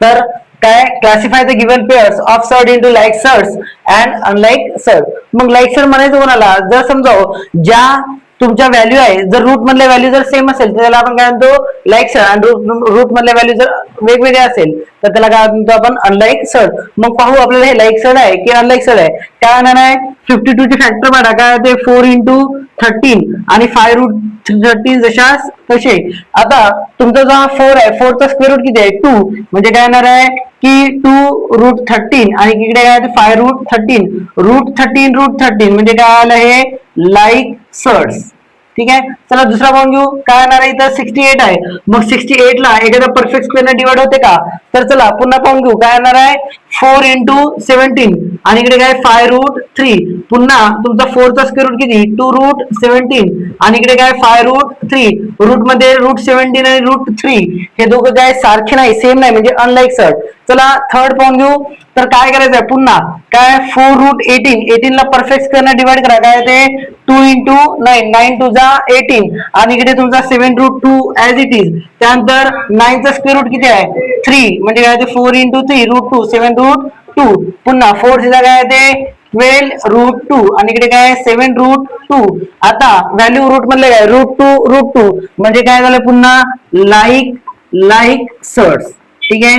तर काय classify the given pairs of surd into like surds and unlike surd. मग like surd म्हणायचं कोणाला, जर समजा ज्या तुमच्या व्हॅल्यू आहे जर रूट मधल्या व्हॅल्यू जर सेम असेल तर त्याला आपण काय म्हणतो लाईक सर्ड, आणि रूट मधल्या व्हॅल्यू जर वेगवेगळ्या असेल तर त्याला काय म्हणतो आपण अनलाईक सर्ड. मग पाहू आपल्याला हे लाईक सर्ड आहे की अनलाईक सर्ड आहे. काय होणार आहे, 52 ची फॅक्टर काढा, काय ते 4 into 13 आणि 5 root 13 जशास तसे. आता तुमचा जो हा 4 आहे, 4 चा स्क्वेअर रूट किती आहे 2, म्हणजे काय येणार आहे की 2 root 13 आणि इकडे काय 5 root 13 root 13 म्हणजे काय आलं हे लाईक सर्ड्स. ठीक आहे, चला दुसरा पाहून घेऊ. काय येणार आहे इथं 68 आहे, मग 68 ला एखादा परफेक्ट स्क्वेअर ने डिवाइड होते का, तर चला पुन्हा पाहून घेऊ. काय येणार आहे 4 into 17 आणि इकडे काय 5 root 3, पुन्हा तुमचा 4 चा स्क्वेअर रूट किती 2 root 17 आणि इकडे काय 5 root 3, रूट मध्ये रूट 17 आणि रूट 3 हे दोघं काय सारखे नाही, सेम नाही, म्हणजे अनलाईक सर्ड. चला थर्ड पाहून घेऊ. तर काय करायचं आहे पुन्हा, काय 4 root 18 ला परफेक्ट स्क्वेअर ने डिवाइड करा, काय ते 2 into 9 9 2 जा 18 आणि इकडे तुमचा 7 root 2 ऍज इट इज. त्यानंतर 9 चा स्क्वेअर रूट किती आहे 3, म्हणजे काय ते 4 into 3 root 2 7 root 2, पुन्हा 4 ची जागा आहे ते 12 root 2 आणि इकडे काय 7 root 2. आता व्हॅल्यू रूट मधले काय रूट 2 म्हणजे काय झालं पुन्हा लाईक सर्ड्स. ठीक आहे.